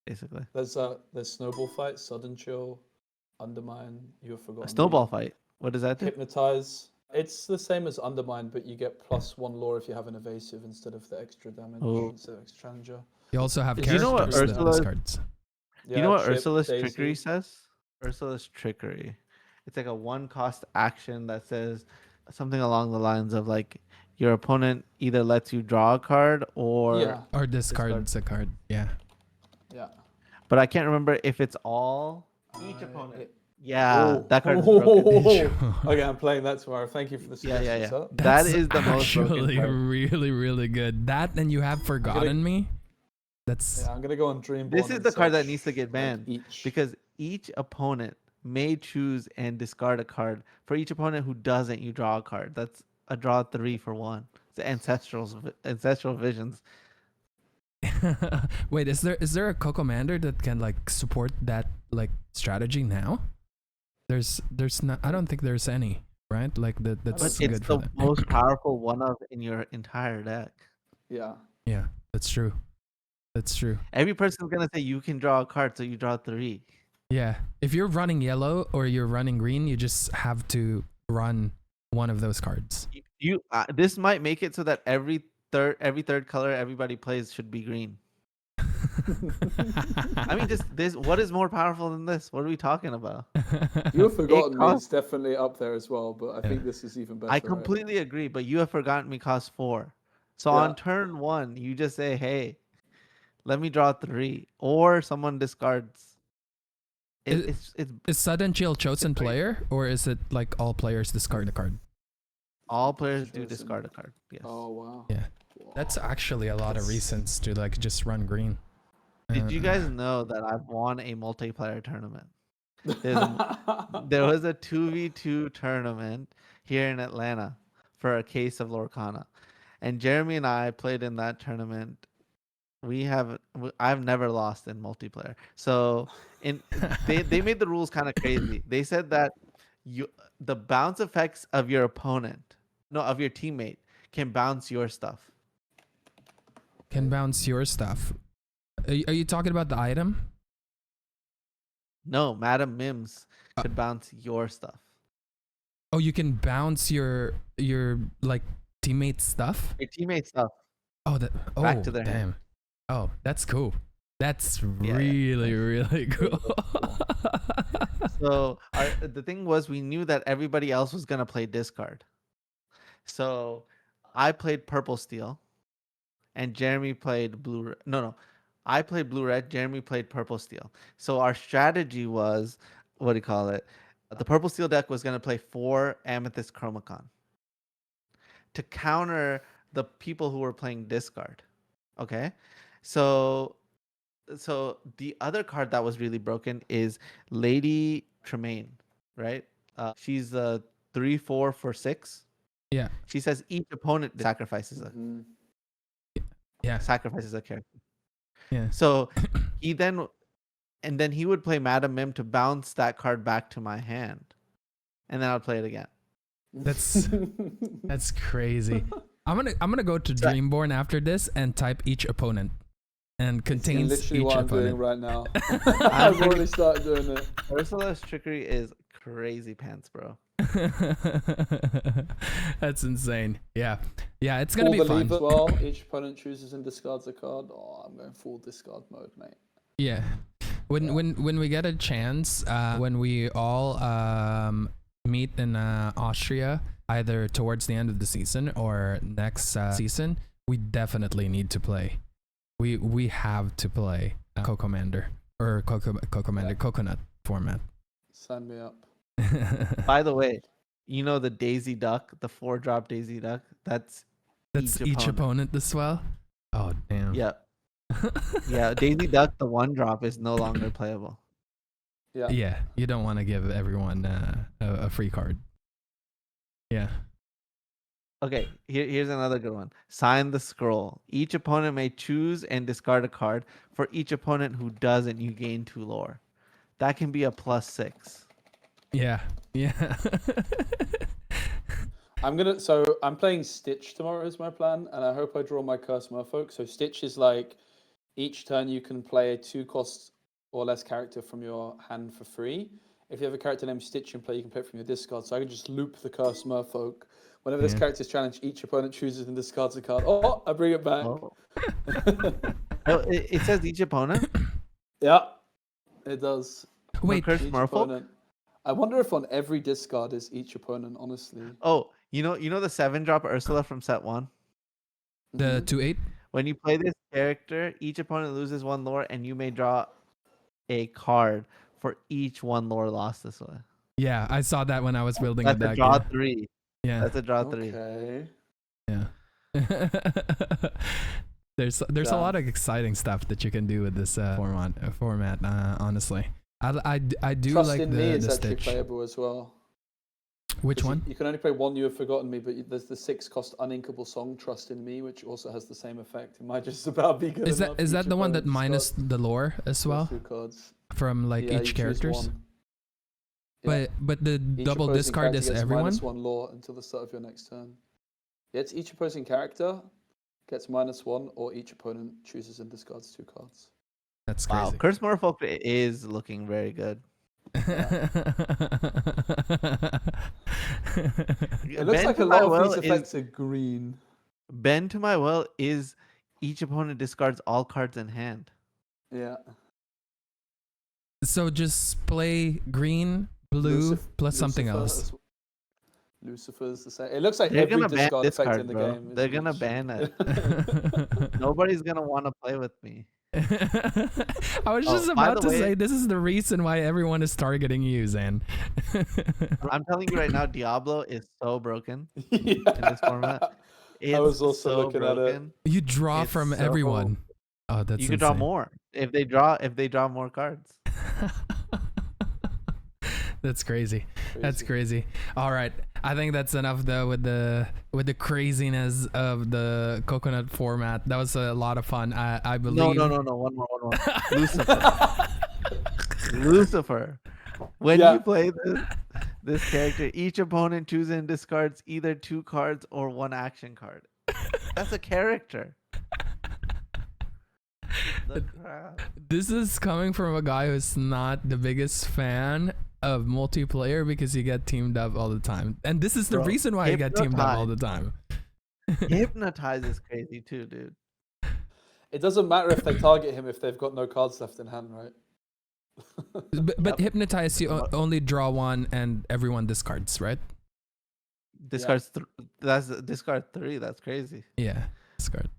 basically. There's Snowball Fight, Sudden Chill, Undermine, You Have Forgotten A Me, snowball fight. What does that do? Hypnotize. It's the same as Undermine, but you get +1 lore if you have an evasive instead of the extra damage, Oh. instead of extra challenger. You also have Do characters you know what that Ursula's- discards. Yeah, You know what Chip, Ursula's Daisy. trickery says? Ursula's trickery. It's like a 1 cost action that says something along the lines of like, your opponent either lets you draw a card or, Yeah, Or discards a card. Yeah. yeah. but I can't remember if it's all each Uh, opponent. it- Yeah, Oh. that card is broken. Okay, I'm playing that tomorrow. Thank you for the Yeah, suggestion, yeah, yeah. sir. That That's is the most broken actually card. really, really good. That and You Have Forgotten Me. That's Yeah, I'm gonna go on Dreamborn. This is and the card that search, needs to get like, banned, each. because each opponent may choose and discard a card. For each opponent who doesn't, you draw a card. That's a draw 3 for 1. It's ancestral visions. Wait, is there a co-commander that can like support that like strategy now? There's not. I don't think there's any, right? Like that's But it's good for the them. most powerful one of in your entire deck. Yeah. Yeah, that's true. That's true. Every person's gonna say you can draw a card, so you draw 3. Yeah, if you're running yellow or you're running green, you just have to run one of those cards. You this might make it so that every third color everybody plays should be green. I mean, just this. What is more powerful than this? What are we talking about? You Have Forgotten Me costs- is definitely up there as well, but I think this is even better. I right? completely agree, but You Have Forgotten Me costs 4. So Yeah. on turn 1, you just say, "Hey, let me draw 3," or someone discards. It's Is Sudden Chill chosen It's great. player, or is it like all players discard a card? all players do Chosen. discard a card. Yes. Oh wow. Yeah. That's actually a lot of That's- reasons to like just run green. Did you guys know that I've won a multiplayer tournament? There was a 2v2 tournament here in Atlanta for a case of Lorcana. And Jeremy and I played in that tournament. I've never lost in multiplayer. So they made the rules kind of crazy. They said that the bounce effects of your opponent, no, of your teammate, can bounce your stuff. Can bounce your stuff. Are you talking about the item? No, Madam Mims could bounce your stuff. Oh, you can bounce your like teammate stuff. Your teammate stuff. Oh, Back to their damn. hand. Oh, that's cool. That's Yeah. really cool. So the thing was, we knew that everybody else was gonna play discard. So I played purple steel, and Jeremy played blue. No, I played blue red. Jeremy played purple steel. So our strategy was, what do you call it? The purple steel deck was gonna play 4 Amethyst Chromacon to counter the people who were playing discard. Okay, so the other card that was really broken is Lady Tremaine, right? She's 3/4 for 6. Yeah. She says each opponent sacrifices sacrifices a character. Yeah. So he then he would play Madam Mim to bounce that card back to my hand, and then I would play it again. That's crazy. I'm gonna go to Dreamborn after this and type each opponent, and contains literally each what I'm opponent. doing right now. I've already started doing it. Ursula's trickery is crazy pants, bro. That's insane. Yeah, it's gonna be Full fun. believe as well. Each opponent chooses and discards a card. Oh, I'm going full discard mode, mate. Yeah. When we get a chance, when we all meet in Austria, either towards the end of the season or next season, we definitely need to play. We have to play Cocomander or Coconut format. Sign me up. By the way, you know the Daisy Duck, the 4-drop Daisy Duck? That's each opponent as well? Oh, damn. Yeah. Yeah, Daisy Duck, the 1-drop is no longer playable. Yeah, you don't want to give everyone a free card. Yeah. Okay, here's another good one. Sign the Scroll. Each opponent may choose and discard a card. For each opponent who doesn't, you gain 2 lore. That can be a +6. Yeah. I'm playing Stitch tomorrow is my plan, and I hope I draw my Curse Merfolk. So Stitch is like each turn you can play a 2-cost or less character from your hand for free. If you have a character named Stitch in play, you can play it from your discard. So I can just loop the Curse Merfolk. Whenever this character is challenged, each opponent chooses and discards a card. Oh, I bring it back. Oh. It says each opponent? Yeah, it does. Wait, Curse Each Merfolk? opponent. I wonder if on every discard is each opponent, honestly. Oh, you know the 7-drop Ursula from set 1? the 2/8? When you play this character, each opponent loses 1 lore, and you may draw a card for each 1 lore lost this way. Yeah, I saw that when I was building That's the a deck. draw 3. Yeah. That's a draw 3. Okay. Yeah. There's a lot of exciting stuff that you can do with this format. Honestly, I do Trust like in the Me is the actually Stitch. playable as well. Which 'Cause one? You can only play one You Have Forgotten Me, but there's the 6-cost uninkable song Trust in Me, which also has the same effect. It might just about be good. Is that enough. the one that Each minus opponent the lore as discards well 2 cards. from like Yeah, you each choose characters? one. Yeah. But the Each double opposing discard character is gets everyone. -1 lore until the start of your next turn. Yeah, it's each opposing character gets -1, or each opponent chooses and discards 2 cards. That's Wow, crazy. Curse Merfolk is looking very good. It looks like a lot of these effects are green. Bend to My Will is each opponent discards all cards in hand. Yeah. So just play green, blue, plus something Lucifer else. Lucifer's the same. It looks like They're every gonna ban discard this effect card, in the bro. game. is They're gonna each- ban it. Nobody's gonna want to play with me. I was just by about the to way- say this is the reason why everyone is targeting you, Zan. I'm telling you right now, Diablo is so broken Yeah. in this format. It's was also so looking at it. broken. You draw It's from so- everyone. Oh, that's You can draw insane. more if they draw more cards. That's crazy. That's crazy. All right, I think that's enough though with the craziness of the coconut format. That was a lot of fun. I believe. No. One more. Lucifer. Lucifer. When Yeah. you play this character, each opponent chooses and discards either 2 cards or 1 action card. That's a character. The crap. This is coming from a guy who's not the biggest fan of multiplayer because you get teamed up all the time. And this is the Bro, reason why you get teamed up all the time. Hypnotize is crazy too, dude. It doesn't matter if they target him if they've got no cards left in hand, right? But Yep. hypnotize, you only draw one and everyone discards, right? Discards. That's discard 3. That's crazy. Yeah, discard.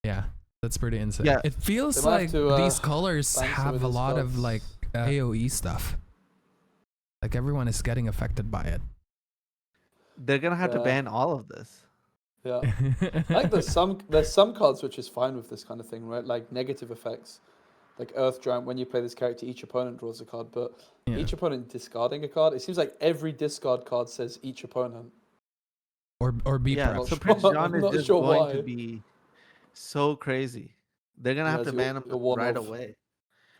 Yeah, that's pretty insane. Yeah. It feels They might like have to, these colors ban some have of a these lot of cards. like AOE stuff. Like everyone is getting affected by it. They're gonna have to Yeah. ban all of this. Yeah. Like there's some cards which is fine with this kind of thing, right? Like negative effects. Like Earth Giant, when you play this character, each opponent draws a card, but Yeah. each opponent discarding a card, it seems like every discard card says each opponent. Or be Yeah. prepped. So Prince sure- John I'm is not just sure going why. to be so crazy. They're gonna Yeah, have to it's ban your him one right off. away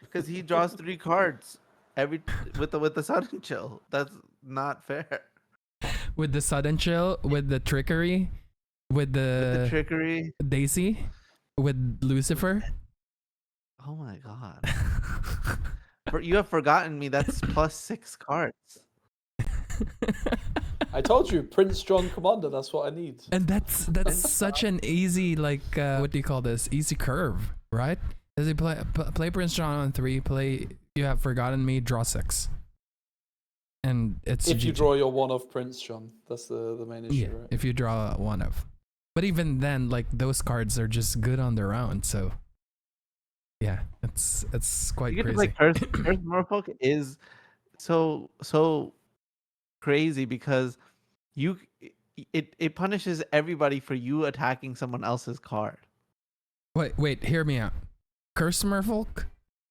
because he draws 3 cards every with the sudden chill. That's not fair. With the sudden chill, with the trickery, with The the trickery. Daisy, with Lucifer. Oh my god. You have forgotten me. That's +6 cards. I told you, Prince John Commander, that's what I need. And that's such an easy, like, what do you call this? Easy curve, right? Does he play Prince John on 3, play You Have Forgotten Me, draw 6. And it's If you GG. draw your one of Prince John, that's the main issue, Yeah, right? if you draw one of. But even then, like, those cards are just good on their own, so yeah, it's quite You get to crazy. play Curse Merfolk is so crazy because it punishes everybody for you attacking someone else's card. Wait, hear me out. Curse Merfolk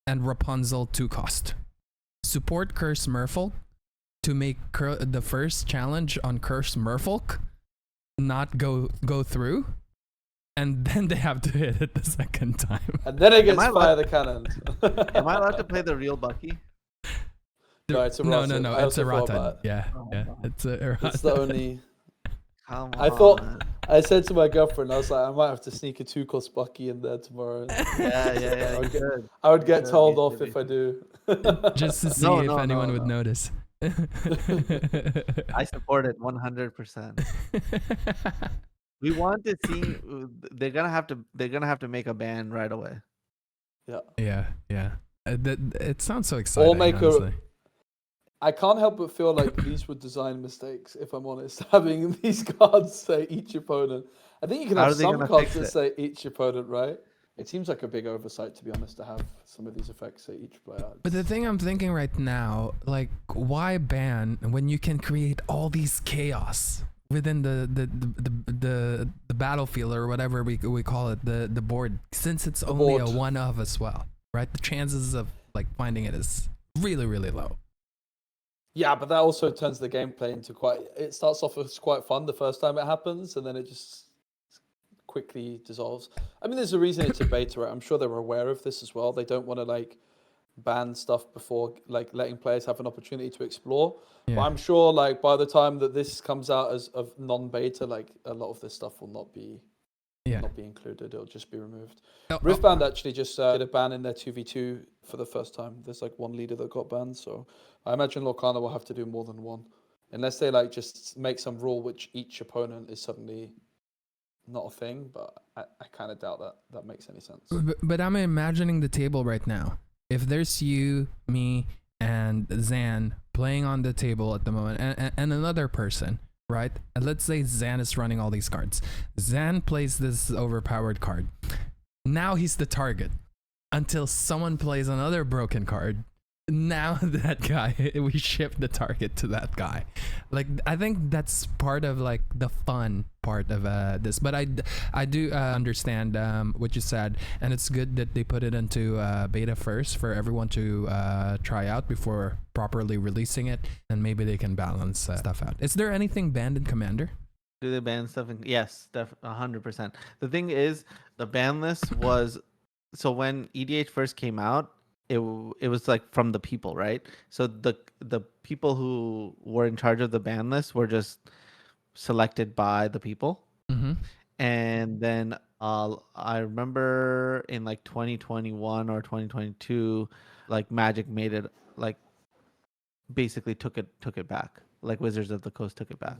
and Rapunzel 2 cost. Support Curse Merfolk to make the first challenge on Curse Merfolk not go through, and then they have to hit it the second time. And then it gets I fire allowed- the cannon. Am I allowed to play the real Bucky? No, it's a no, Rotten. I it's a also thought rotten. about it. Yeah, Oh, yeah, wow. it's a rotten. It's the only. Come I thought- on. I said to my girlfriend, I was like, I might have to sneak a 2-cost Bucky in there tomorrow. Yeah. I'll You get- could. I would get Yeah, told you off should if be. I do. Just to see No, if no, anyone no, would no. notice. I support it 100%. We want to see. They're gonna have to make a ban right away. yeah. It sounds so exciting. make a- honestly. I can't help but feel like these were design mistakes, if I'm honest, having these cards say each opponent. I think you can How have are they some gonna cards fix that it? say each opponent, right? It seems like a big oversight, to be honest, to have some of these effects say each player. But the thing I'm thinking right now, like, why ban when you can create all these chaos within the battlefield or whatever we call it, the board, since it's only a board. one of as well, right? The chances of like finding it is really, really low. Yeah, but that also turns the gameplay into quite. It starts off as quite fun the first time it happens, and then it just quickly dissolves. I mean, there's a reason it's a beta, right? I'm sure they're aware of this as well. They don't want to like ban stuff before like letting players have an opportunity to explore. But Yeah. I'm sure like by the time that this comes out as of non-beta, like a lot of this stuff will not be included. It'll just be removed. Riftband actually just did a ban in their 2v2 for the first time. There's like one leader that got banned, so I imagine Lorcana will have to do more than one, unless they like just make some rule which each opponent is suddenly not a thing. But I kind of doubt that makes any sense. But I'm imagining the table right now. If there's you, me, and Zan playing on the table at the moment, and another person, right? And let's say Zan is running all these cards. Zan plays this overpowered card. Now he's the target until someone plays another broken card. Now that guy, we shift the target to that guy. Like, I think that's part of like the fun part of this. But I do understand what you said, and it's good that they put it into beta first for everyone to try out before properly releasing it, and maybe they can balance stuff out. Is there anything banned in Commander? Do they ban stuff? Yes, 100%. The thing is, the ban list was so when EDH first came out, it was like from the people, right? So the people who were in charge of the ban list were just selected by the people, Mm-hmm. And then I remember in like 2021 or 2022, like Magic made it like basically took it back. Like Wizards of the Coast took it back.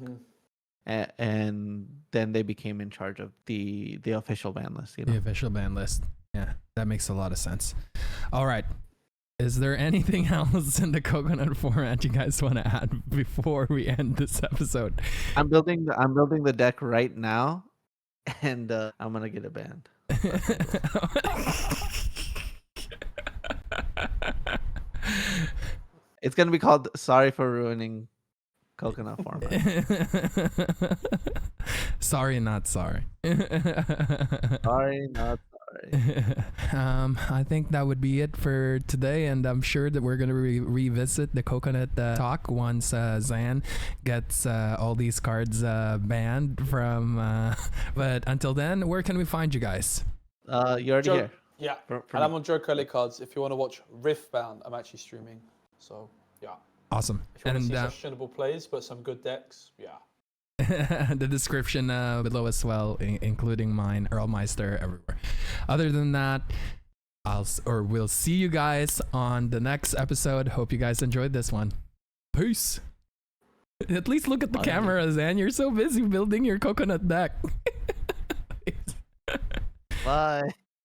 And then they became in charge of the official ban list. You know? The official ban list. Yeah, that makes a lot of sense. All right. Is there anything else in the coconut format you guys want to add before we end this episode? I'm building the deck right now, and I'm gonna get it banned. It's gonna be called "Sorry for Ruining Coconut Format." Sorry, not sorry. Sorry, not sorry. I think that would be it for today, and I'm sure that we're gonna revisit the coconut talk once Zan gets all these cards banned from. But until then, where can we find you guys? You already here. Yeah, For and I'm on Joe Curly Cards. If you want to watch Riftbound, I'm actually streaming. So yeah, Awesome. if you want And to see sustainable plays but some good decks, yeah. the description below as well, including mine, Earl Meister, everywhere. Other than that, we'll see you guys on the next episode. Hope you guys enjoyed this one. Peace. At least look at the camera, Zan. You're so busy building your coconut deck. Bye.